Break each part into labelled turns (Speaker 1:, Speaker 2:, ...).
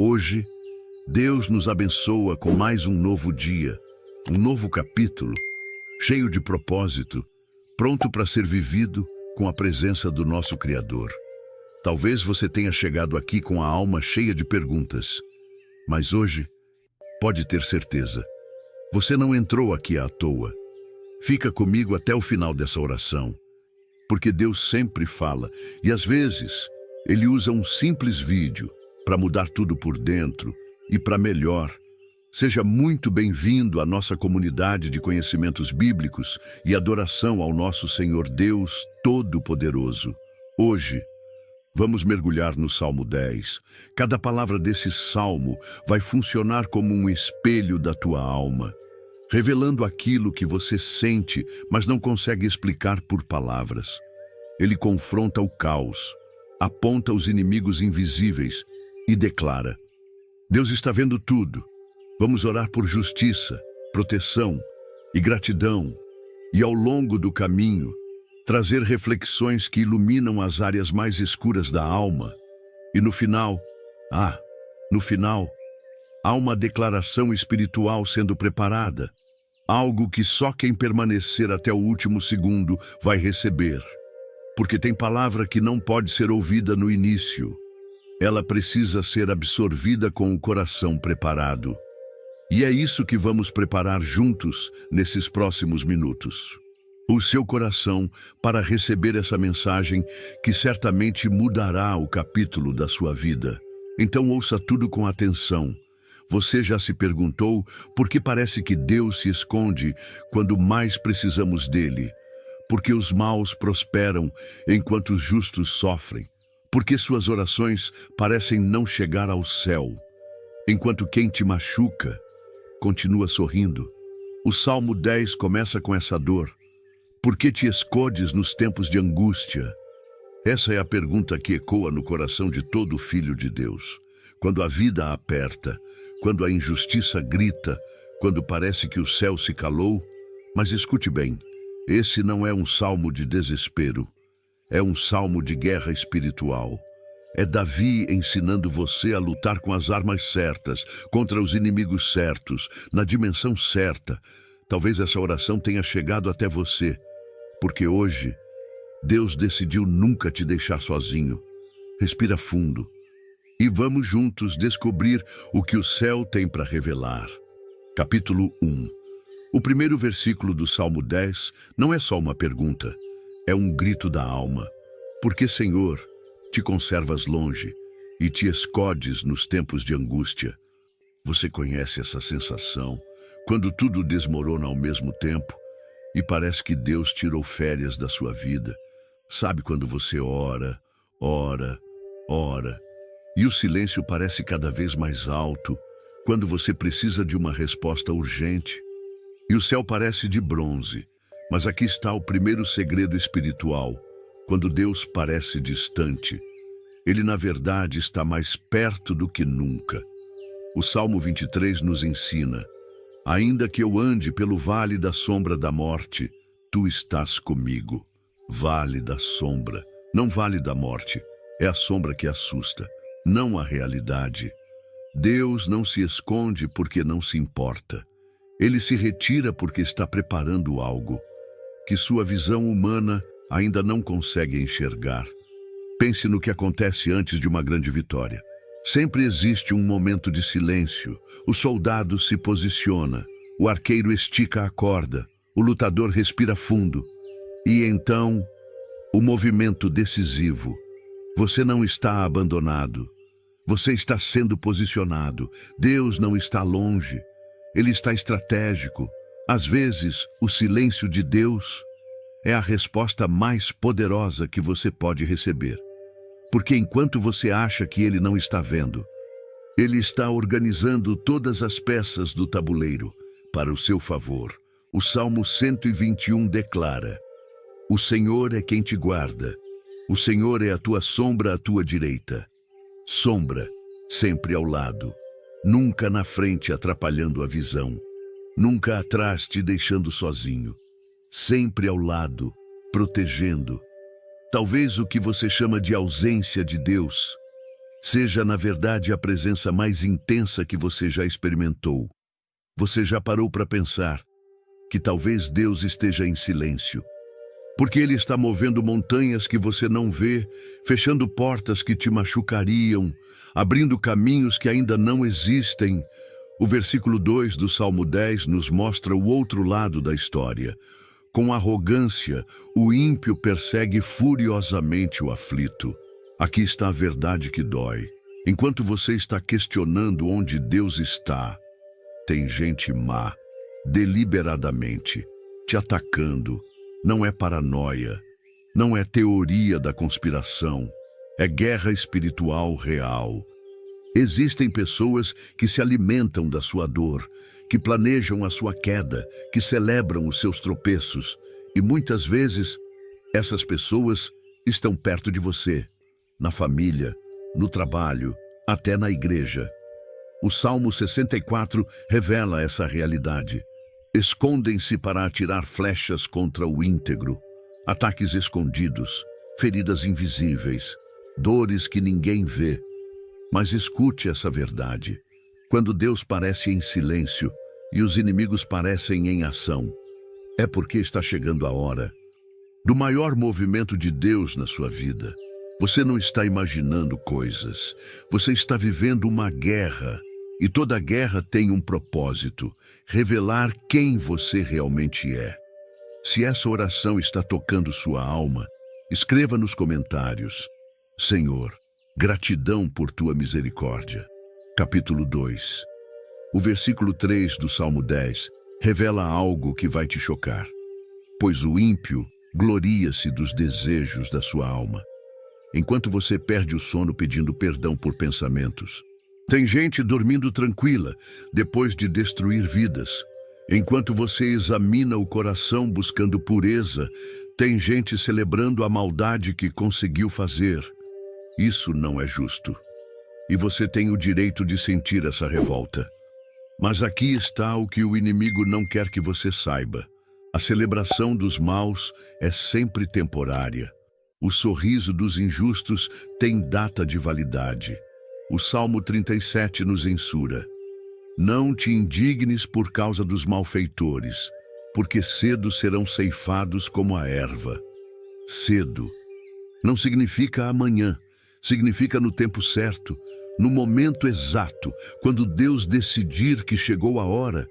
Speaker 1: Hoje, Deus nos abençoa com mais um novo dia, um novo capítulo, cheio de propósito, pronto para ser vivido com a presença do nosso Criador. Talvez você tenha chegado aqui com a alma cheia de perguntas, mas hoje, pode ter certeza, você não entrou aqui à toa. Fica comigo até o final dessa oração, porque Deus sempre fala, e às vezes, Ele usa um simples vídeo para mudar tudo por dentro e para melhor. Seja muito bem-vindo à nossa comunidade de conhecimentos bíblicos e adoração ao nosso Senhor Deus Todo-Poderoso. Hoje, vamos mergulhar no Salmo 10. Cada palavra desse salmo vai funcionar como um espelho da tua alma, revelando aquilo que você sente, mas não consegue explicar por palavras. Ele confronta o caos, aponta os inimigos invisíveis e declara: Deus está vendo tudo. Vamos orar por justiça, proteção e gratidão, e ao longo do caminho, trazer reflexões que iluminam as áreas mais escuras da alma. E no final, há uma declaração espiritual sendo preparada, algo que só quem permanecer até o último segundo vai receber. Porque tem palavra que não pode ser ouvida no início. Ela precisa ser absorvida com o coração preparado. E é isso que vamos preparar juntos nesses próximos minutos. O seu coração para receber essa mensagem que certamente mudará o capítulo da sua vida. Então ouça tudo com atenção. Você já se perguntou por que parece que Deus se esconde quando mais precisamos dele? Porque os maus prosperam enquanto os justos sofrem. Porque suas orações parecem não chegar ao céu, enquanto quem te machuca continua sorrindo. O Salmo 10 começa com essa dor. Por que te escondes nos tempos de angústia? Essa é a pergunta que ecoa no coração de todo filho de Deus. Quando a vida aperta, quando a injustiça grita, quando parece que o céu se calou. Mas escute bem, esse não é um salmo de desespero. É um salmo de guerra espiritual. É Davi ensinando você a lutar com as armas certas, contra os inimigos certos, na dimensão certa. Talvez essa oração tenha chegado até você, porque hoje Deus decidiu nunca te deixar sozinho. Respira fundo e vamos juntos descobrir o que o céu tem para revelar. Capítulo 1. O primeiro versículo do Salmo 10 não é só uma pergunta. É um grito da alma. Porque, Senhor, te conservas longe e te escondes nos tempos de angústia. Você conhece essa sensação, quando tudo desmorona ao mesmo tempo e parece que Deus tirou férias da sua vida. Sabe quando você ora, e o silêncio parece cada vez mais alto, quando você precisa de uma resposta urgente? E o céu parece de bronze. Mas aqui está o primeiro segredo espiritual. Quando Deus parece distante, Ele na verdade está mais perto do que nunca. O Salmo 23 nos ensina: ainda que eu ande pelo vale da sombra da morte, tu estás comigo. Vale da sombra, não vale da morte. É a sombra que assusta, não a realidade. Deus não se esconde porque não se importa. Ele se retira porque está preparando algo que sua visão humana ainda não consegue enxergar. Pense no que acontece antes de uma grande vitória. Sempre existe um momento de silêncio. O soldado se posiciona, o arqueiro estica a corda, o lutador respira fundo. E então, o movimento decisivo. Você não está abandonado. Você está sendo posicionado. Deus não está longe. Ele está estratégico. Às vezes, o silêncio de Deus é a resposta mais poderosa que você pode receber. Porque enquanto você acha que Ele não está vendo, Ele está organizando todas as peças do tabuleiro para o seu favor. O Salmo 121 declara: o Senhor é quem te guarda. O Senhor é a tua sombra à tua direita. Sombra, sempre ao lado. Nunca na frente atrapalhando a visão. Nunca atrás te deixando sozinho. Sempre ao lado, protegendo. Talvez o que você chama de ausência de Deus seja na verdade a presença mais intensa que você já experimentou. Você já parou para pensar que talvez Deus esteja em silêncio? Porque Ele está movendo montanhas que você não vê, fechando portas que te machucariam, abrindo caminhos que ainda não existem. O versículo 2 do Salmo 10 nos mostra o outro lado da história. Com arrogância, o ímpio persegue furiosamente o aflito. Aqui está a verdade que dói. Enquanto você está questionando onde Deus está, tem gente má, deliberadamente, te atacando. Não é paranoia, não é teoria da conspiração, é guerra espiritual real. Existem pessoas que se alimentam da sua dor, que planejam a sua queda, que celebram os seus tropeços, e muitas vezes essas pessoas estão perto de você, na família, no trabalho, até na igreja. O Salmo 64 revela essa realidade. Escondem-se para atirar flechas contra o íntegro, ataques escondidos, feridas invisíveis, dores que ninguém vê. Mas escute essa verdade. Quando Deus parece em silêncio e os inimigos parecem em ação, é porque está chegando a hora do maior movimento de Deus na sua vida. Você não está imaginando coisas, você está vivendo uma guerra. E toda guerra tem um propósito: revelar quem você realmente é. Se essa oração está tocando sua alma, escreva nos comentários: Senhor, gratidão por tua misericórdia. Capítulo 2. O versículo 3 do Salmo 10 revela algo que vai te chocar. Pois o ímpio gloria-se dos desejos da sua alma. Enquanto você perde o sono pedindo perdão por pensamentos, tem gente dormindo tranquila depois de destruir vidas. Enquanto você examina o coração buscando pureza, tem gente celebrando a maldade que conseguiu fazer. Isso não é justo. E você tem o direito de sentir essa revolta. Mas aqui está o que o inimigo não quer que você saiba. A celebração dos maus é sempre temporária. O sorriso dos injustos tem data de validade. O Salmo 37 nos ensura: não te indignes por causa dos malfeitores, porque cedo serão ceifados como a erva. Cedo não significa amanhã, significa no tempo certo, no momento exato, quando Deus decidir que chegou a hora.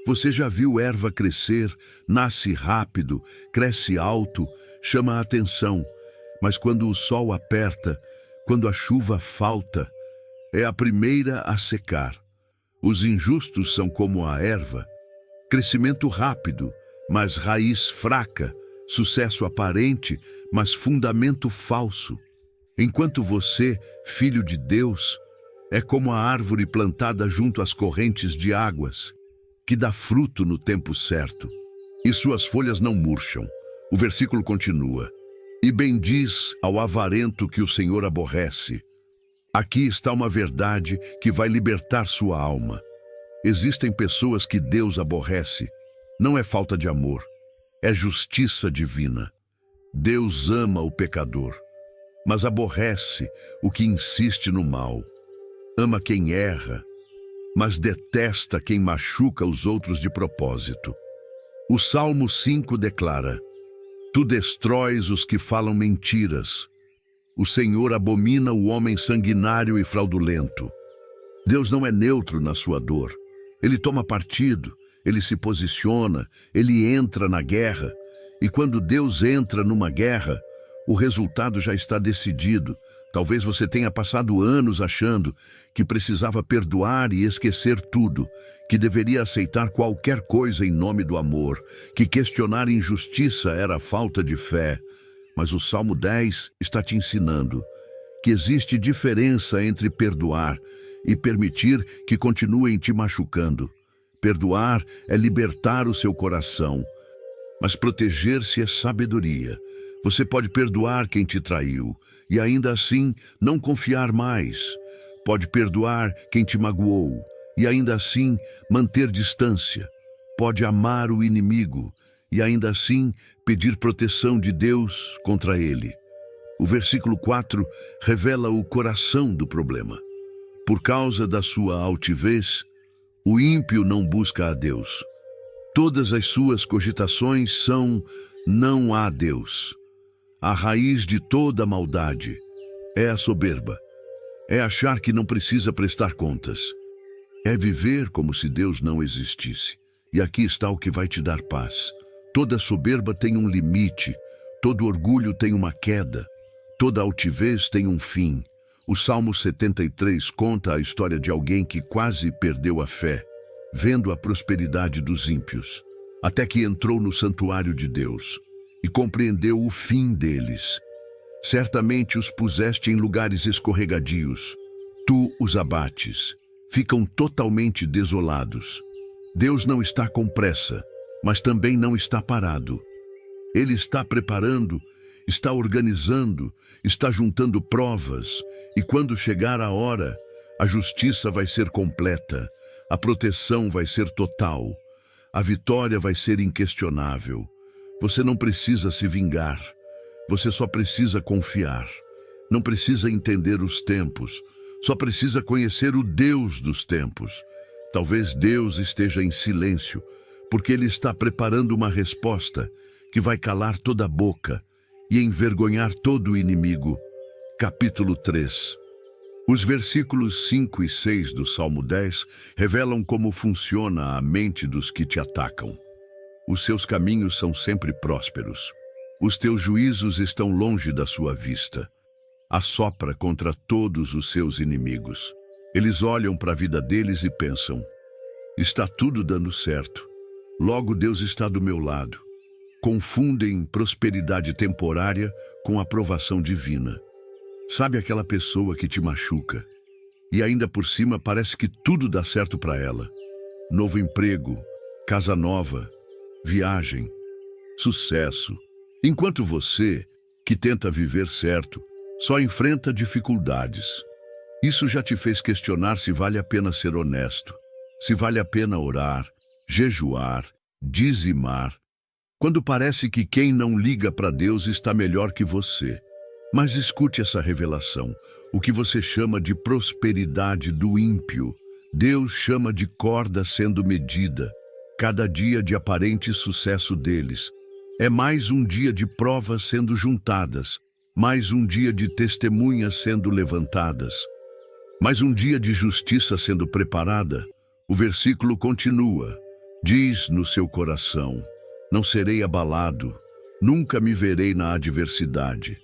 Speaker 1: Você já viu erva crescer, nasce rápido, cresce alto, chama a atenção, mas quando o sol aperta, quando a chuva falta, é a primeira a secar. Os injustos são como a erva, crescimento rápido, mas raiz fraca, sucesso aparente, mas fundamento falso. Enquanto você, filho de Deus, é como a árvore plantada junto às correntes de águas, que dá fruto no tempo certo, e suas folhas não murcham. O versículo continua: e bendiz ao avarento que o Senhor aborrece. Aqui está uma verdade que vai libertar sua alma. Existem pessoas que Deus aborrece. Não é falta de amor, é justiça divina. Deus ama o pecador, mas aborrece o que insiste no mal. Ama quem erra, mas detesta quem machuca os outros de propósito. O Salmo 5 declara: tu destróis os que falam mentiras. O Senhor abomina o homem sanguinário e fraudulento. Deus não é neutro na sua dor. Ele toma partido, ele se posiciona, ele entra na guerra. E quando Deus entra numa guerra, o resultado já está decidido. Talvez você tenha passado anos achando que precisava perdoar e esquecer tudo, que deveria aceitar qualquer coisa em nome do amor, que questionar injustiça era falta de fé. Mas o Salmo 10 está te ensinando que existe diferença entre perdoar e permitir que continuem te machucando. Perdoar é libertar o seu coração, mas proteger-se é sabedoria. Você pode perdoar quem te traiu e ainda assim não confiar mais. Pode perdoar quem te magoou e ainda assim manter distância. Pode amar o inimigo e ainda assim pedir proteção de Deus contra ele. O versículo 4 revela o coração do problema. Por causa da sua altivez, o ímpio não busca a Deus. Todas as suas cogitações são: não há Deus. A raiz de toda maldade é a soberba. É achar que não precisa prestar contas. É viver como se Deus não existisse. E aqui está o que vai te dar paz. Toda soberba tem um limite. Todo orgulho tem uma queda. Toda altivez tem um fim. O Salmo 73 conta a história de alguém que quase perdeu a fé, vendo a prosperidade dos ímpios, até que entrou no santuário de Deus e compreendeu o fim deles. Certamente os puseste em lugares escorregadios. Tu os abates. Ficam totalmente desolados. Deus não está com pressa, mas também não está parado. Ele está preparando, está organizando, está juntando provas, e quando chegar a hora, a justiça vai ser completa, a proteção vai ser total, a vitória vai ser inquestionável. Você não precisa se vingar, você só precisa confiar. Não precisa entender os tempos, só precisa conhecer o Deus dos tempos. Talvez Deus esteja em silêncio, porque Ele está preparando uma resposta que vai calar toda a boca e envergonhar todo o inimigo. Capítulo 3. Os versículos 5 e 6 do Salmo 10 revelam como funciona a mente dos que te atacam. Os seus caminhos são sempre prósperos. Os teus juízos estão longe da sua vista. Assopra contra todos os seus inimigos. Eles olham para a vida deles e pensam: está tudo dando certo. Logo Deus está do meu lado. Confundem prosperidade temporária com aprovação divina. Sabe aquela pessoa que te machuca e ainda por cima parece que tudo dá certo para ela? Novo emprego, casa nova, viagem, sucesso. Enquanto você, que tenta viver certo, só enfrenta dificuldades. Isso já te fez questionar se vale a pena ser honesto, se vale a pena orar, jejuar, dizimar, quando parece que quem não liga para Deus está melhor que você. Mas escute essa revelação, o que você chama de prosperidade do ímpio, Deus chama de corda sendo medida. Cada dia de aparente sucesso deles é mais um dia de provas sendo juntadas, mais um dia de testemunhas sendo levantadas, mais um dia de justiça sendo preparada. O versículo continua: diz no seu coração: não serei abalado, nunca me verei na adversidade.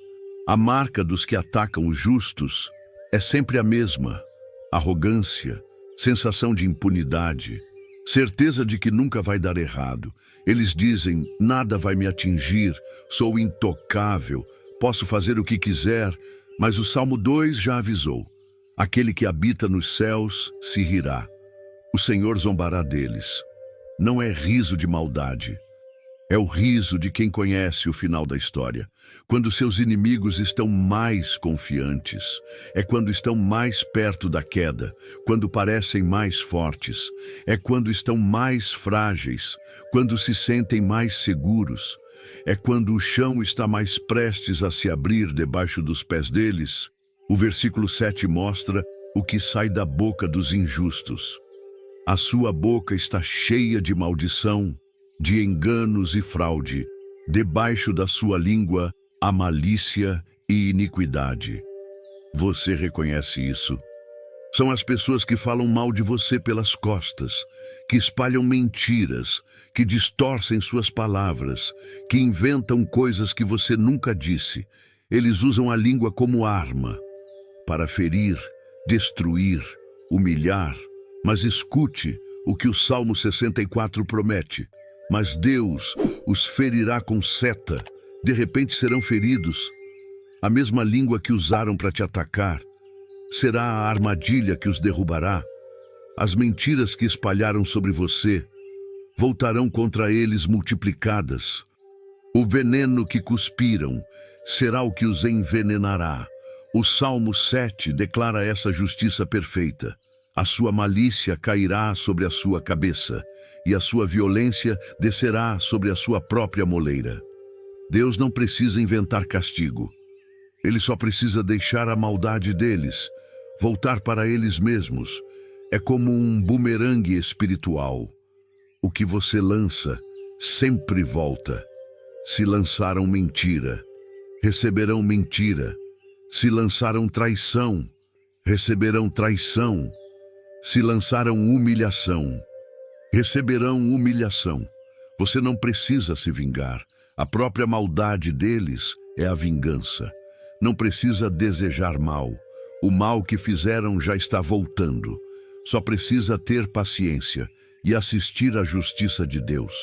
Speaker 1: A marca dos que atacam os justos é sempre a mesma: arrogância, sensação de impunidade, certeza de que nunca vai dar errado. Eles dizem: nada vai me atingir, sou intocável, posso fazer o que quiser. Mas o Salmo 2 já avisou: aquele que habita nos céus se rirá. O Senhor zombará deles. Não é riso de maldade. É o riso de quem conhece o final da história. Quando seus inimigos estão mais confiantes, é quando estão mais perto da queda, quando parecem mais fortes, é quando estão mais frágeis, quando se sentem mais seguros, é quando o chão está mais prestes a se abrir debaixo dos pés deles. O versículo 7 mostra o que sai da boca dos injustos. A sua boca está cheia de maldição, de enganos e fraude. Debaixo da sua língua há malícia e iniquidade. Você reconhece isso? São as pessoas que falam mal de você pelas costas, que espalham mentiras, que distorcem suas palavras, que inventam coisas que você nunca disse. Eles usam a língua como arma para ferir, destruir, humilhar. Mas escute o que o Salmo 64 promete: mas Deus os ferirá com seta, de repente serão feridos. A mesma língua que usaram para te atacar será a armadilha que os derrubará. As mentiras que espalharam sobre você voltarão contra eles multiplicadas. O veneno que cuspiram será o que os envenenará. O Salmo 7 declara essa justiça perfeita. A sua malícia cairá sobre a sua cabeça, e a sua violência descerá sobre a sua própria moleira. Deus não precisa inventar castigo. Ele só precisa deixar a maldade deles, voltar para eles mesmos. É como um bumerangue espiritual. O que você lança sempre volta. Se lançaram mentira, receberão mentira. Se lançaram traição, receberão traição. Se lançaram humilhação, receberão humilhação. Você não precisa se vingar. A própria maldade deles é a vingança. Não precisa desejar mal. O mal que fizeram já está voltando. Só precisa ter paciência e assistir à justiça de Deus.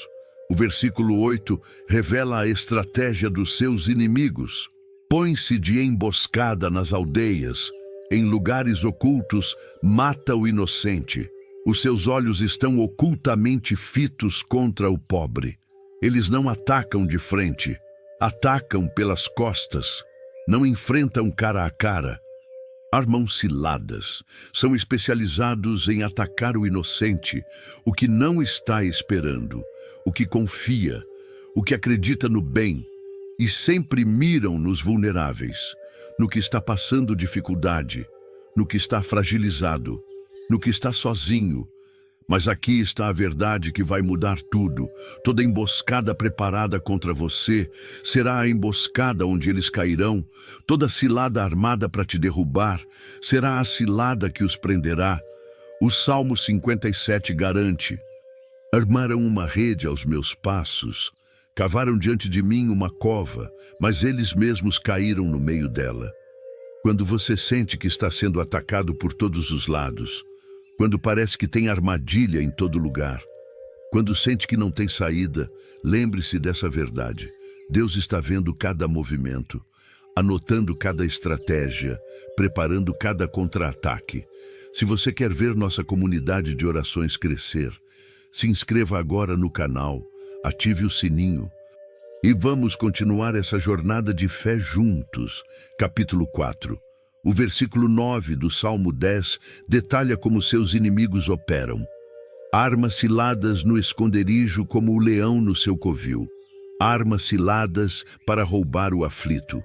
Speaker 1: O versículo 8 revela a estratégia dos seus inimigos. Põe-se de emboscada nas aldeias, em lugares ocultos, mata o inocente. Os seus olhos estão ocultamente fitos contra o pobre. Eles não atacam de frente, atacam pelas costas. Não enfrentam cara a cara. Armam ciladas, são especializados em atacar o inocente, o que não está esperando, o que confia, o que acredita no bem, e sempre miram nos vulneráveis, no que está passando dificuldade, no que está fragilizado, no que está sozinho. Mas aqui está a verdade que vai mudar tudo. Toda emboscada preparada contra você será a emboscada onde eles cairão. Toda cilada armada para te derrubar será a cilada que os prenderá. O Salmo 57 garante: armaram uma rede aos meus passos, cavaram diante de mim uma cova, mas eles mesmos caíram no meio dela. Quando você sente que está sendo atacado por todos os lados, quando parece que tem armadilha em todo lugar, quando sente que não tem saída, lembre-se dessa verdade. Deus está vendo cada movimento, anotando cada estratégia, preparando cada contra-ataque. Se você quer ver nossa comunidade de orações crescer, se inscreva agora no canal, ative o sininho e vamos continuar essa jornada de fé juntos. Capítulo 4. O versículo 9 do Salmo 10 detalha como seus inimigos operam. Arma ciladas no esconderijo como o leão no seu covil. Arma ciladas para roubar o aflito.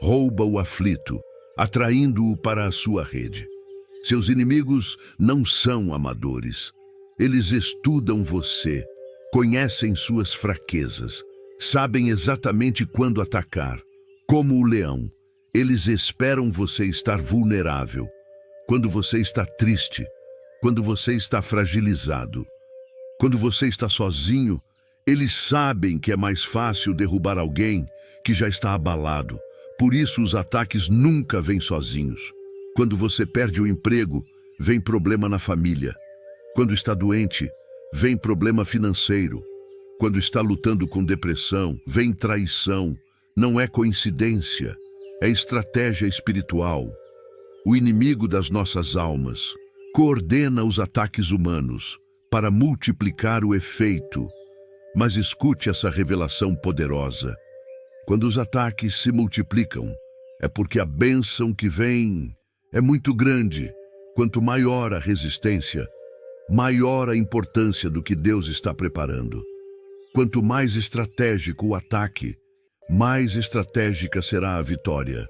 Speaker 1: Rouba o aflito, atraindo-o para a sua rede. Seus inimigos não são amadores. Eles estudam você, conhecem suas fraquezas, sabem exatamente quando atacar. Como o leão, eles esperam você estar vulnerável, quando você está triste, quando você está fragilizado, quando você está sozinho. Eles sabem que é mais fácil derrubar alguém que já está abalado. Por isso os ataques nunca vêm sozinhos. Quando você perde o emprego, vem problema na família. Quando está doente, vem problema financeiro. Quando está lutando com depressão, vem traição. Não é coincidência. É estratégia espiritual. O inimigo das nossas almas coordena os ataques humanos para multiplicar o efeito. Mas escute essa revelação poderosa. Quando os ataques se multiplicam, é porque a bênção que vem é muito grande. Quanto maior a resistência, maior a importância do que Deus está preparando. Quanto mais estratégico o ataque, mais estratégica será a vitória.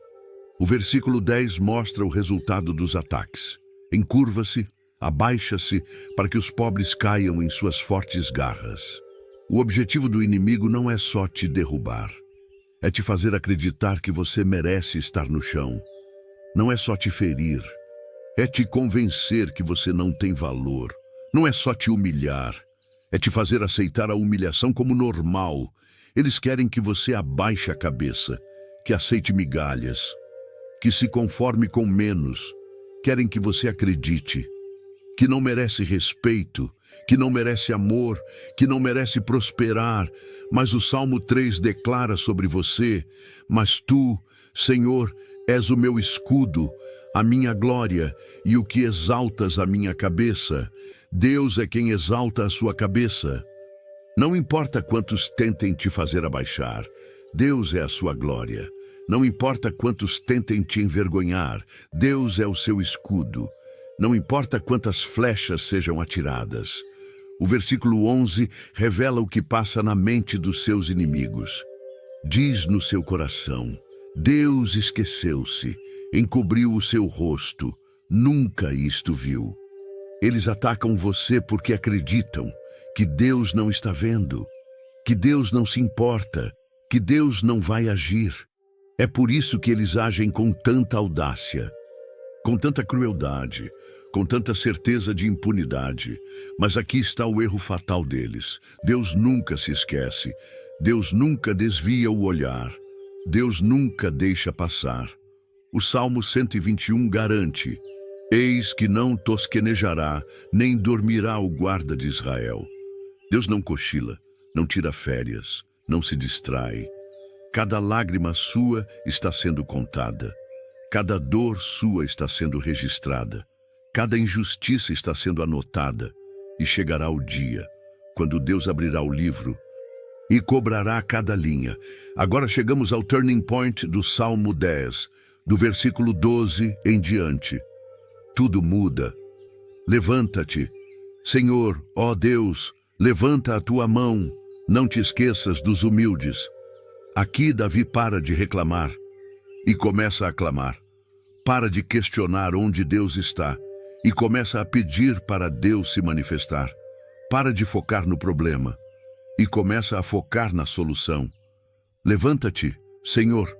Speaker 1: O versículo 10 mostra o resultado dos ataques. Encurva-se, abaixa-se, para que os pobres caiam em suas fortes garras. O objetivo do inimigo não é só te derrubar. É te fazer acreditar que você merece estar no chão. Não é só te ferir. É te convencer que você não tem valor. Não é só te humilhar. É te fazer aceitar a humilhação como normal. Eles querem que você abaixe a cabeça, que aceite migalhas, que se conforme com menos. Querem que você acredite que não merece respeito, que não merece amor, que não merece prosperar. Mas o Salmo 3 declara sobre você: mas tu, Senhor, és o meu escudo, a minha glória e o que exaltas a minha cabeça. Deus é quem exalta a sua cabeça. Não importa quantos tentem te fazer abaixar, Deus é a sua glória. Não importa quantos tentem te envergonhar, Deus é o seu escudo. Não importa quantas flechas sejam atiradas. O versículo 11 revela o que passa na mente dos seus inimigos. Diz no seu coração: Deus esqueceu-se, encobriu o seu rosto, nunca isto viu. Eles atacam você porque acreditam que Deus não está vendo, que Deus não se importa, que Deus não vai agir. É por isso que eles agem com tanta audácia, com tanta crueldade, com tanta certeza de impunidade. Mas aqui está o erro fatal deles. Deus nunca se esquece, Deus nunca desvia o olhar, Deus nunca deixa passar. O Salmo 121 garante: eis que não tosquenejará, nem dormirá o guarda de Israel. Deus não cochila, não tira férias, não se distrai. Cada lágrima sua está sendo contada. Cada dor sua está sendo registrada. Cada injustiça está sendo anotada. E chegará o dia, quando Deus abrirá o livro e cobrará cada linha. Agora chegamos ao turning point do Salmo 10, do versículo 12 em diante. Tudo muda. Levanta-te, Senhor, ó Deus, levanta a tua mão, não te esqueças dos humildes. Aqui Davi para de reclamar e começa a clamar. Para de questionar onde Deus está e começa a pedir para Deus se manifestar. Para de focar no problema e começa a focar na solução. Levanta-te, Senhor.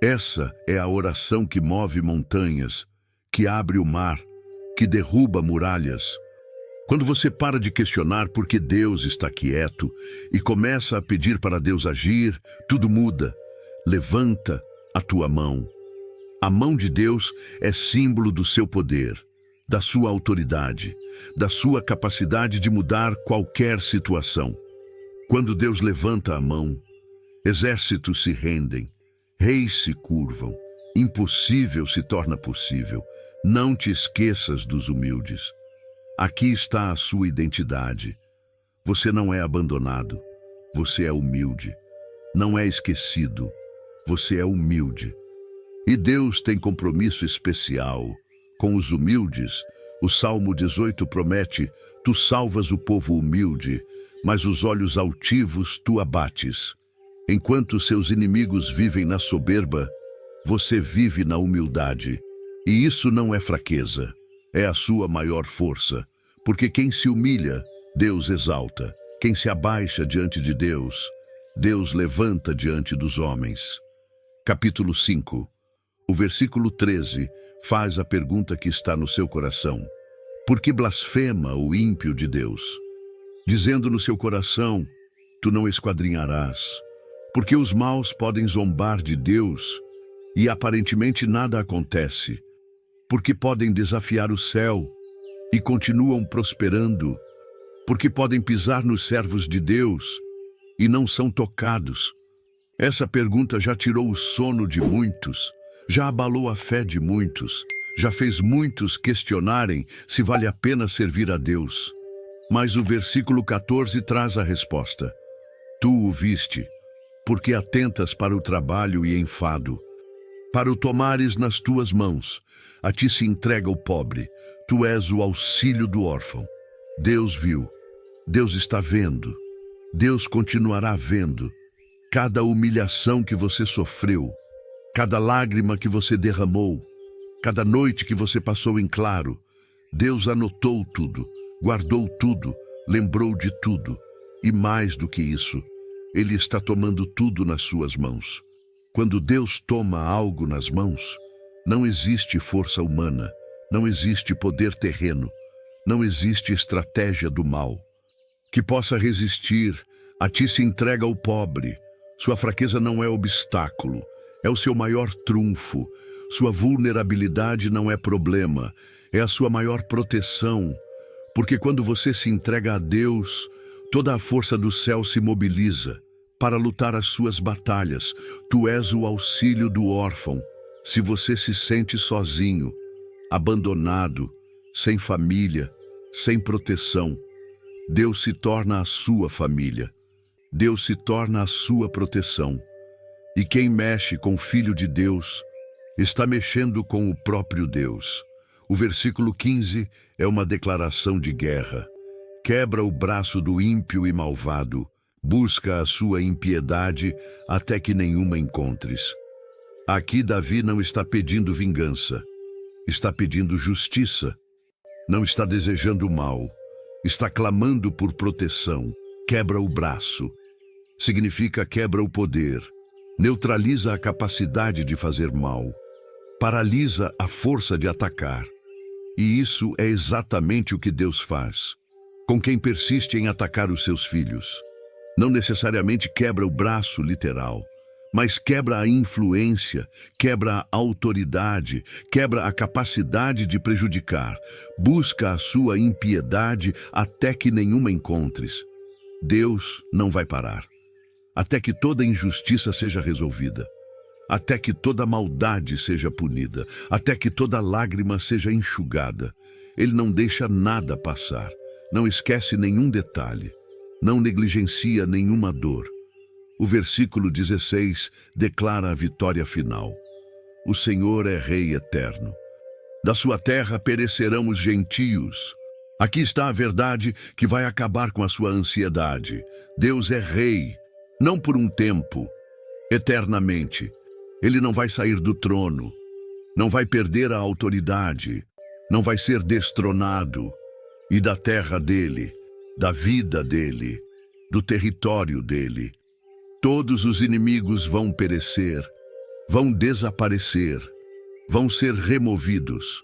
Speaker 1: Essa é a oração que move montanhas, que abre o mar, que derruba muralhas. Quando você para de questionar por que Deus está quieto e começa a pedir para Deus agir, tudo muda. Levanta a tua mão. A mão de Deus é símbolo do seu poder, da sua autoridade, da sua capacidade de mudar qualquer situação. Quando Deus levanta a mão, exércitos se rendem, reis se curvam, impossível se torna possível. Não te esqueças dos humildes. Aqui está a sua identidade. Você não é abandonado, você é humilde. Não é esquecido, você é humilde. E Deus tem compromisso especial com os humildes. O Salmo 18 promete: tu salvas o povo humilde, mas os olhos altivos tu abates. Enquanto seus inimigos vivem na soberba, você vive na humildade. E isso não é fraqueza, é a sua maior força. Porque quem se humilha, Deus exalta. Quem se abaixa diante de Deus, Deus levanta diante dos homens. Capítulo 5. O versículo 13 faz a pergunta que está no seu coração. Por que blasfema o ímpio de Deus? Dizendo no seu coração: tu não esquadrinharás. Porque os maus podem zombar de Deus e aparentemente nada acontece. Porque podem desafiar o céu e continuam prosperando. Porque podem pisar nos servos de Deus e não são tocados. Essa pergunta já tirou o sono de muitos, já abalou a fé de muitos, já fez muitos questionarem se vale a pena servir a Deus. Mas o versículo 14 traz a resposta. Tu o viste, porque atentas para o trabalho e enfado. Para o tomares nas tuas mãos, a ti se entrega o pobre, tu és o auxílio do órfão. Deus viu, Deus está vendo, Deus continuará vendo. Cada humilhação que você sofreu, cada lágrima que você derramou, cada noite que você passou em claro, Deus anotou tudo, guardou tudo, lembrou de tudo. E mais do que isso, Ele está tomando tudo nas suas mãos. Quando Deus toma algo nas mãos, não existe força humana, não existe poder terreno, não existe estratégia do mal que possa resistir. A ti se entrega o pobre. Sua fraqueza não é obstáculo, é o seu maior trunfo. Sua vulnerabilidade não é problema, é a sua maior proteção. Porque quando você se entrega a Deus, toda a força do céu se mobiliza para lutar as suas batalhas. Tu és o auxílio do órfão. Se você se sente sozinho, abandonado, sem família, sem proteção, Deus se torna a sua família. Deus se torna a sua proteção. E quem mexe com o Filho de Deus está mexendo com o próprio Deus. O versículo 15 é uma declaração de guerra. Quebra o braço do ímpio e malvado. Busca a sua impiedade até que nenhuma encontres. Aqui Davi não está pedindo vingança, está pedindo justiça. Não está desejando mal, está clamando por proteção. Quebra o braço. Significa quebra o poder, neutraliza a capacidade de fazer mal, paralisa a força de atacar. E isso é exatamente o que Deus faz com quem persiste em atacar os seus filhos. Não necessariamente quebra o braço literal, mas quebra a influência, quebra a autoridade, quebra a capacidade de prejudicar, busca a sua impiedade até que nenhuma encontres. Deus não vai parar, até que toda injustiça seja resolvida, até que toda maldade seja punida, até que toda lágrima seja enxugada. Ele não deixa nada passar, não esquece nenhum detalhe, não negligencia nenhuma dor. O versículo 16 declara a vitória final. O Senhor é Rei eterno. Da sua terra perecerão os gentios. Aqui está a verdade que vai acabar com a sua ansiedade. Deus é Rei, não por um tempo, eternamente. Ele não vai sair do trono, não vai perder a autoridade, não vai ser destronado. E da terra dele, da vida dele, do território dele, todos os inimigos vão perecer, vão desaparecer, vão ser removidos.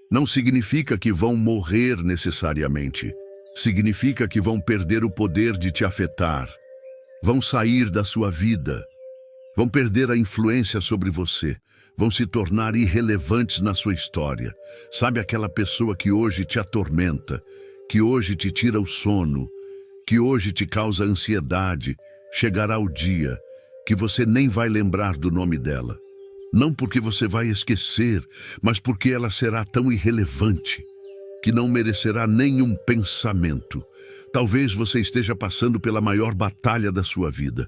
Speaker 1: Não significa que vão morrer necessariamente. Significa que vão perder o poder de te afetar. Vão sair da sua vida. Vão perder a influência sobre você. Vão se tornar irrelevantes na sua história. Sabe aquela pessoa que hoje te atormenta, que hoje te tira o sono, que hoje te causa ansiedade? Chegará o dia que você nem vai lembrar do nome dela. Não porque você vai esquecer, mas porque ela será tão irrelevante que não merecerá nenhum pensamento. Talvez você esteja passando pela maior batalha da sua vida.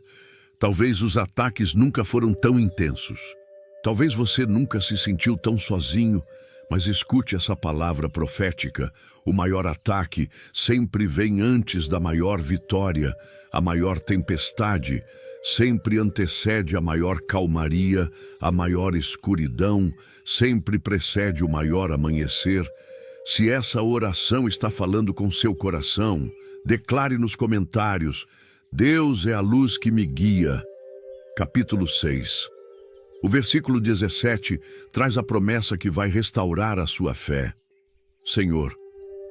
Speaker 1: Talvez os ataques nunca foram tão intensos. Talvez você nunca se sentiu tão sozinho, mas escute essa palavra profética. O maior ataque sempre vem antes da maior vitória. A maior tempestade sempre antecede a maior calmaria, a maior escuridão sempre precede o maior amanhecer. Se essa oração está falando com seu coração, declare nos comentários: Deus é a luz que me guia. Capítulo 6. O versículo 17 traz a promessa que vai restaurar a sua fé. Senhor,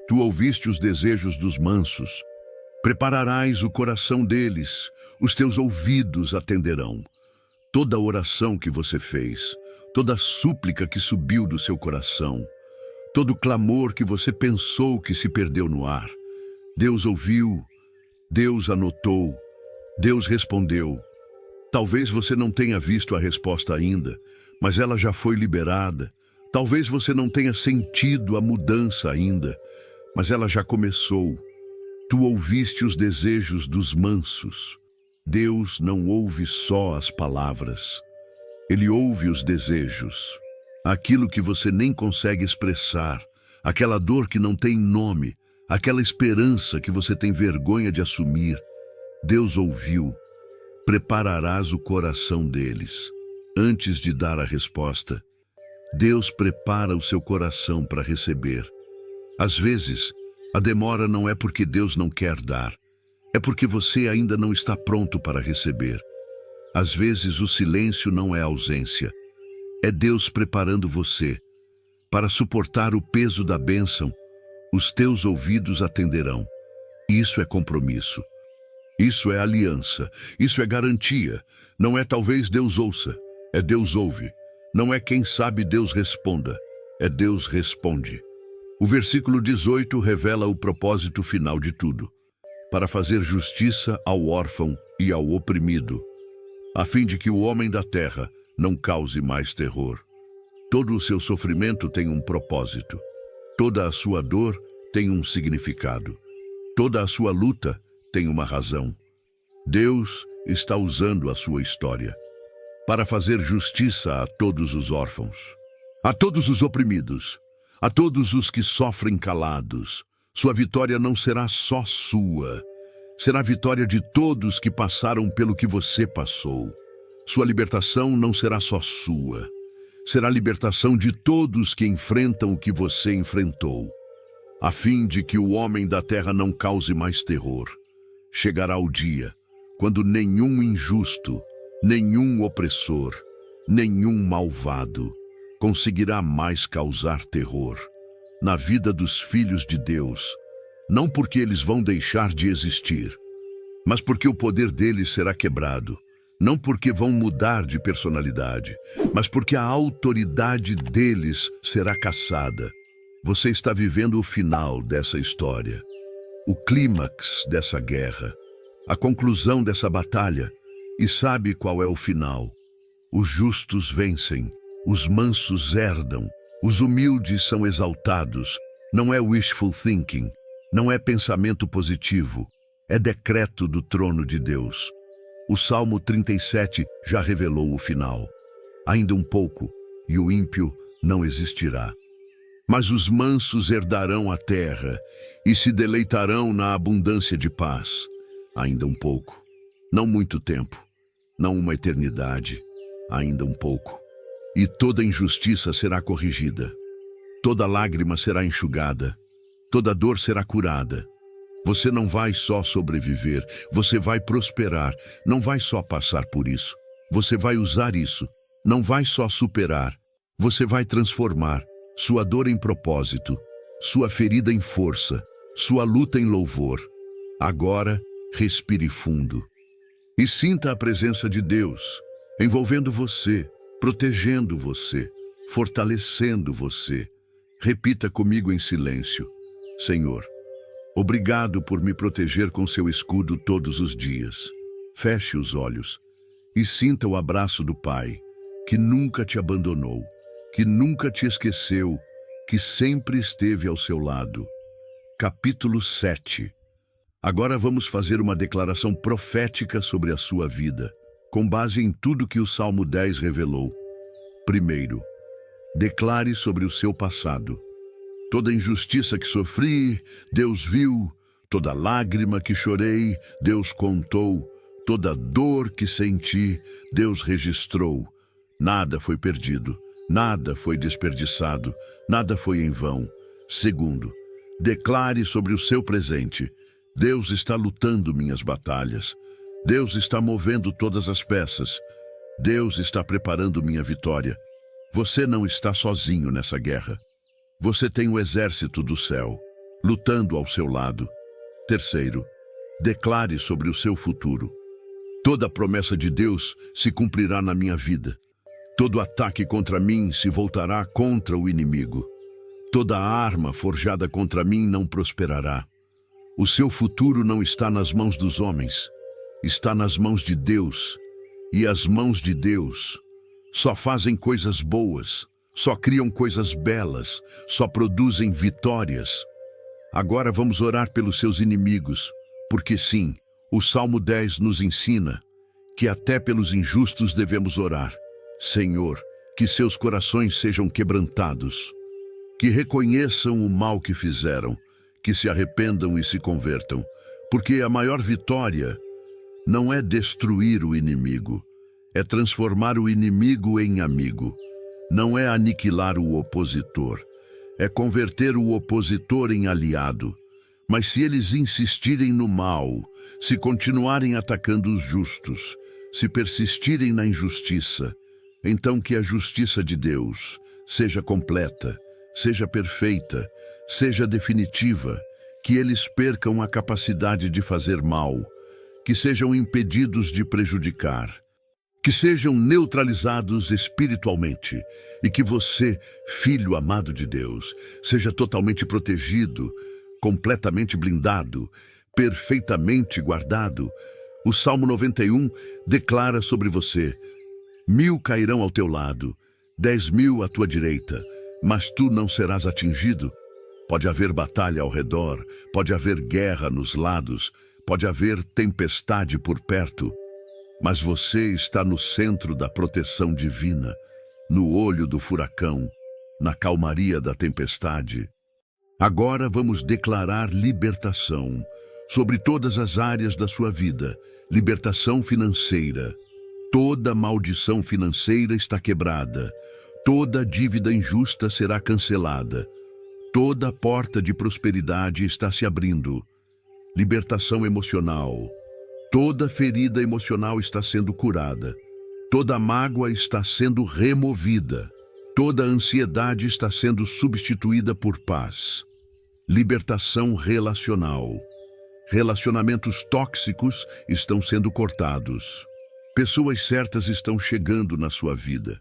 Speaker 1: tu ouviste os desejos dos mansos. Prepararás o coração deles, os teus ouvidos atenderão. Toda oração que você fez, toda súplica que subiu do seu coração, todo clamor que você pensou que se perdeu no ar, Deus ouviu, Deus anotou, Deus respondeu. Talvez você não tenha visto a resposta ainda, mas ela já foi liberada. Talvez você não tenha sentido a mudança ainda, mas ela já começou. Tu ouviste os desejos dos mansos. Deus não ouve só as palavras. Ele ouve os desejos. Aquilo que você nem consegue expressar, aquela dor que não tem nome, aquela esperança que você tem vergonha de assumir. Deus ouviu. Prepararás o coração deles. Antes de dar a resposta, Deus prepara o seu coração para receber. Às vezes, a demora não é porque Deus não quer dar, é porque você ainda não está pronto para receber. Às vezes, o silêncio não é ausência, é Deus preparando você para suportar o peso da bênção. Os teus ouvidos atenderão. Isso é compromisso. Isso é aliança, isso é garantia. Não é talvez Deus ouça, é Deus ouve. Não é quem sabe Deus responda, é Deus responde. O versículo 18 revela o propósito final de tudo, para fazer justiça ao órfão e ao oprimido, a fim de que o homem da terra não cause mais terror. Todo o seu sofrimento tem um propósito, toda a sua dor tem um significado, toda a sua luta tem uma razão. Deus está usando a sua história para fazer justiça a todos os órfãos, a todos os oprimidos, a todos os que sofrem calados. Sua vitória não será só sua, será a vitória de todos que passaram pelo que você passou. Sua libertação não será só sua. Será a libertação de todos que enfrentam o que você enfrentou, a fim de que o homem da terra não cause mais terror. Chegará o dia quando nenhum injusto, nenhum opressor, nenhum malvado conseguirá mais causar terror na vida dos filhos de Deus, não porque eles vão deixar de existir, mas porque o poder deles será quebrado. Não porque vão mudar de personalidade, mas porque a autoridade deles será cassada. Você está vivendo o final dessa história, o clímax dessa guerra, a conclusão dessa batalha, e sabe qual é o final. Os justos vencem, os mansos herdam, os humildes são exaltados. Não é wishful thinking, não é pensamento positivo, é decreto do trono de Deus. O Salmo 37 já revelou o final. Ainda um pouco, e o ímpio não existirá. Mas os mansos herdarão a terra e se deleitarão na abundância de paz. Ainda um pouco, não muito tempo, não uma eternidade, ainda um pouco. E toda injustiça será corrigida, toda lágrima será enxugada, toda dor será curada. Você não vai só sobreviver, você vai prosperar, não vai só passar por isso. Você vai usar isso, não vai só superar, você vai transformar sua dor em propósito, sua ferida em força, sua luta em louvor. Agora, respire fundo e sinta a presença de Deus, envolvendo você, protegendo você, fortalecendo você. Repita comigo em silêncio: Senhor, obrigado por me proteger com seu escudo todos os dias. Feche os olhos e sinta o abraço do Pai, que nunca te abandonou, que nunca te esqueceu, que sempre esteve ao seu lado. Capítulo 7. Agora vamos fazer uma declaração profética sobre a sua vida, com base em tudo que o Salmo 10 revelou. Primeiro, declare sobre o seu passado. Toda injustiça que sofri, Deus viu. Toda lágrima que chorei, Deus contou. Toda dor que senti, Deus registrou. Nada foi perdido, nada foi desperdiçado, nada foi em vão. Segundo, declare sobre o seu presente. Deus está lutando minhas batalhas. Deus está movendo todas as peças. Deus está preparando minha vitória. Você não está sozinho nessa guerra. Você tem o exército do céu, lutando ao seu lado. Terceiro, declare sobre o seu futuro. Toda promessa de Deus se cumprirá na minha vida. Todo ataque contra mim se voltará contra o inimigo. Toda arma forjada contra mim não prosperará. O seu futuro não está nas mãos dos homens, está nas mãos de Deus. E as mãos de Deus só fazem coisas boas, só criam coisas belas, só produzem vitórias. Agora vamos orar pelos seus inimigos, porque sim, o Salmo 10 nos ensina que até pelos injustos devemos orar. Senhor, que seus corações sejam quebrantados, que reconheçam o mal que fizeram, que se arrependam e se convertam, porque a maior vitória não é destruir o inimigo, é transformar o inimigo em amigo. Não é aniquilar o opositor, é converter o opositor em aliado. Mas se eles insistirem no mal, se continuarem atacando os justos, se persistirem na injustiça, então que a justiça de Deus seja completa, seja perfeita, seja definitiva, que eles percam a capacidade de fazer mal, que sejam impedidos de prejudicar, que sejam neutralizados espiritualmente e que você, filho amado de Deus, seja totalmente protegido, completamente blindado, perfeitamente guardado. O Salmo 91 declara sobre você: 1000 cairão ao teu lado, 10.000 à tua direita, mas tu não serás atingido. Pode haver batalha ao redor, pode haver guerra nos lados, pode haver tempestade por perto, mas você está no centro da proteção divina, no olho do furacão, na calmaria da tempestade. Agora vamos declarar libertação sobre todas as áreas da sua vida, libertação financeira. Toda maldição financeira está quebrada. Toda dívida injusta será cancelada. Toda porta de prosperidade está se abrindo. Libertação emocional. Toda ferida emocional está sendo curada. Toda mágoa está sendo removida. Toda ansiedade está sendo substituída por paz. Libertação relacional. Relacionamentos tóxicos estão sendo cortados. Pessoas certas estão chegando na sua vida.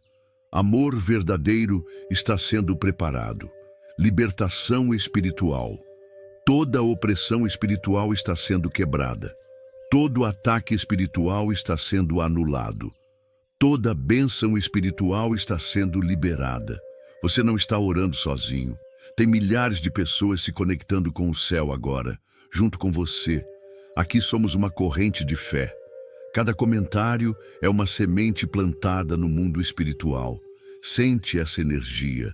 Speaker 1: Amor verdadeiro está sendo preparado. Libertação espiritual. Toda opressão espiritual está sendo quebrada. Todo ataque espiritual está sendo anulado. Toda bênção espiritual está sendo liberada. Você não está orando sozinho. Tem milhares de pessoas se conectando com o céu agora, junto com você. Aqui somos uma corrente de fé. Cada comentário é uma semente plantada no mundo espiritual. Sente essa energia.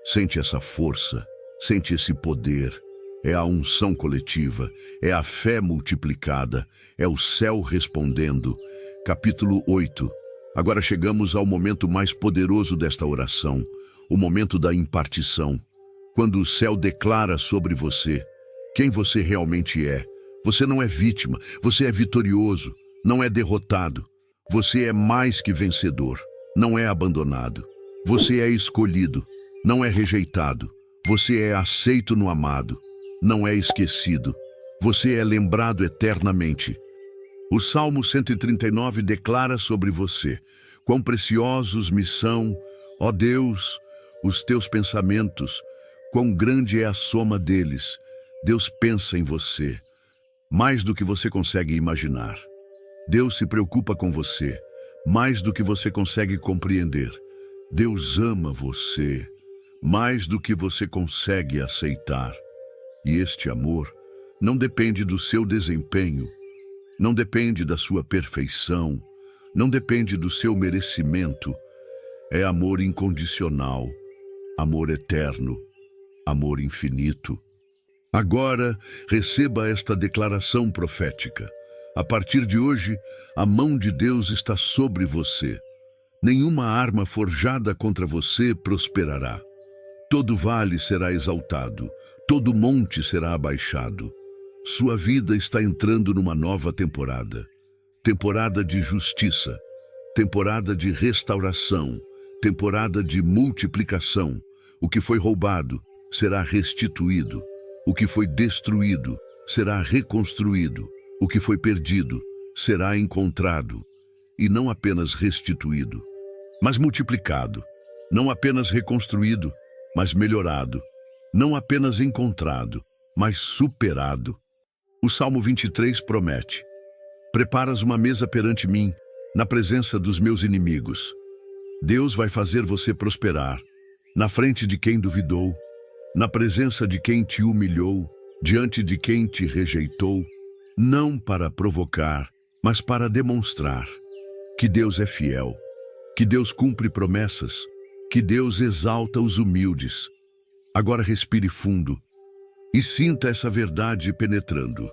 Speaker 1: Sente essa força. Sente esse poder. É a unção coletiva. É a fé multiplicada. É o céu respondendo. Capítulo 8. Agora chegamos ao momento mais poderoso desta oração. O momento da impartição. Quando o céu declara sobre você quem você realmente é. Você não é vítima, você é vitorioso, não é derrotado. Você é mais que vencedor, não é abandonado. Você é escolhido, não é rejeitado. Você é aceito no amado, não é esquecido. Você é lembrado eternamente. O Salmo 139 declara sobre você: quão preciosos me são, ó Deus, os teus pensamentos. Quão grande é a soma deles. Deus pensa em você, mais do que você consegue imaginar. Deus se preocupa com você, mais do que você consegue compreender. Deus ama você, mais do que você consegue aceitar. E este amor não depende do seu desempenho, não depende da sua perfeição, não depende do seu merecimento. É amor incondicional, amor eterno, amor infinito. Agora, receba esta declaração profética. A partir de hoje, a mão de Deus está sobre você. Nenhuma arma forjada contra você prosperará. Todo vale será exaltado, todo monte será abaixado. Sua vida está entrando numa nova temporada. Temporada de justiça, temporada de restauração, temporada de multiplicação. O que foi roubado será restituído. O que foi destruído será reconstruído. O que foi perdido será encontrado. E não apenas restituído, mas multiplicado. Não apenas reconstruído, mas melhorado. Não apenas encontrado, mas superado. O Salmo 23 promete: preparas uma mesa perante mim, na presença dos meus inimigos. Deus vai fazer você prosperar, na frente de quem duvidou, na presença de quem te humilhou, diante de quem te rejeitou, não para provocar, mas para demonstrar que Deus é fiel, que Deus cumpre promessas, que Deus exalta os humildes. Agora respire fundo e sinta essa verdade penetrando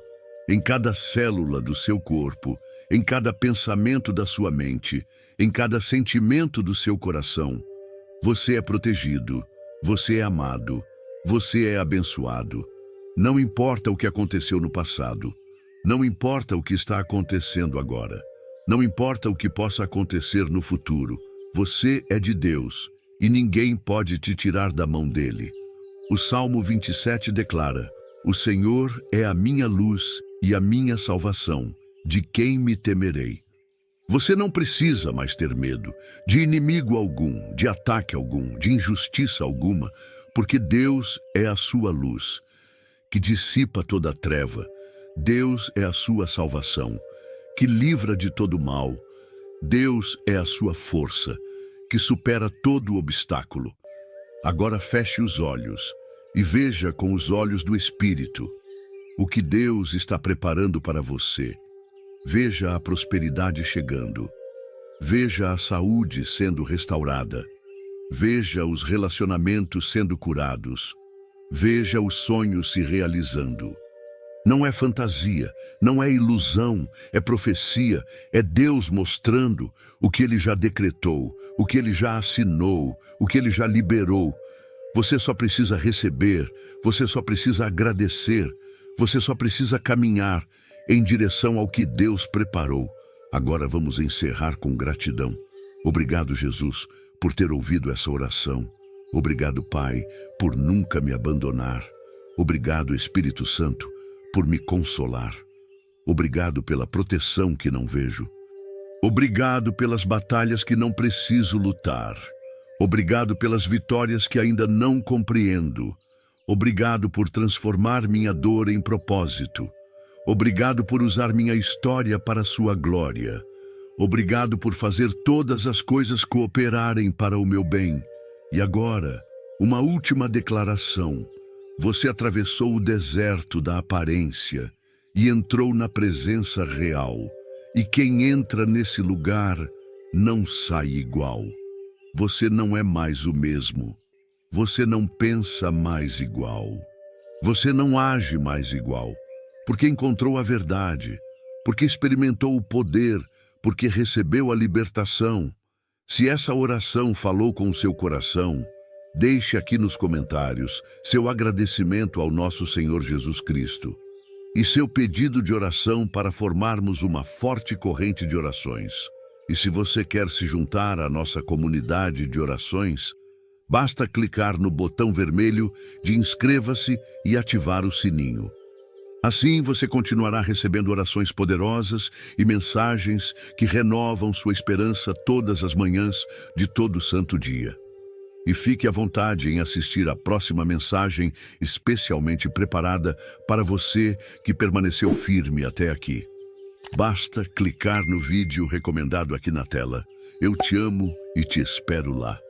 Speaker 1: em cada célula do seu corpo, em cada pensamento da sua mente, em cada sentimento do seu coração. Você é protegido, você é amado, você é abençoado. Não importa o que aconteceu no passado, não importa o que está acontecendo agora, não importa o que possa acontecer no futuro. Você é de Deus e ninguém pode te tirar da mão dele. O Salmo 27 declara: o Senhor é a minha luz e a minha salvação, de quem me temerei? Você não precisa mais ter medo de inimigo algum, de ataque algum, de injustiça alguma, porque Deus é a sua luz, que dissipa toda a treva. Deus é a sua salvação, que livra de todo mal. Deus é a sua força, que supera todo obstáculo. Agora feche os olhos e veja com os olhos do Espírito o que Deus está preparando para você. Veja a prosperidade chegando. Veja a saúde sendo restaurada. Veja os relacionamentos sendo curados. Veja os sonhos se realizando. Não é fantasia, não é ilusão, é profecia, é Deus mostrando o que Ele já decretou, o que Ele já assinou, o que Ele já liberou. Você só precisa receber, você só precisa agradecer, você só precisa caminhar em direção ao que Deus preparou. Agora vamos encerrar com gratidão. Obrigado, Jesus, por ter ouvido essa oração. Obrigado, Pai, por nunca me abandonar. Obrigado, Espírito Santo, por me consolar. Obrigado pela proteção que não vejo. Obrigado pelas batalhas que não preciso lutar. Obrigado pelas vitórias que ainda não compreendo. Obrigado por transformar minha dor em propósito. Obrigado por usar minha história para a sua glória. Obrigado por fazer todas as coisas cooperarem para o meu bem. E agora, uma última declaração. Você atravessou o deserto da aparência e entrou na presença real. E quem entra nesse lugar não sai igual. Você não é mais o mesmo. Você não pensa mais igual. Você não age mais igual. Porque encontrou a verdade, porque experimentou o poder, porque recebeu a libertação. Se essa oração falou com o seu coração, deixe aqui nos comentários seu agradecimento ao nosso Senhor Jesus Cristo e seu pedido de oração para formarmos uma forte corrente de orações. E se você quer se juntar à nossa comunidade de orações, basta clicar no botão vermelho de inscreva-se e ativar o sininho. Assim você continuará recebendo orações poderosas e mensagens que renovam sua esperança todas as manhãs de todo santo dia. E fique à vontade em assistir à próxima mensagem especialmente preparada para você que permaneceu firme até aqui. Basta clicar no vídeo recomendado aqui na tela. Eu te amo e te espero lá.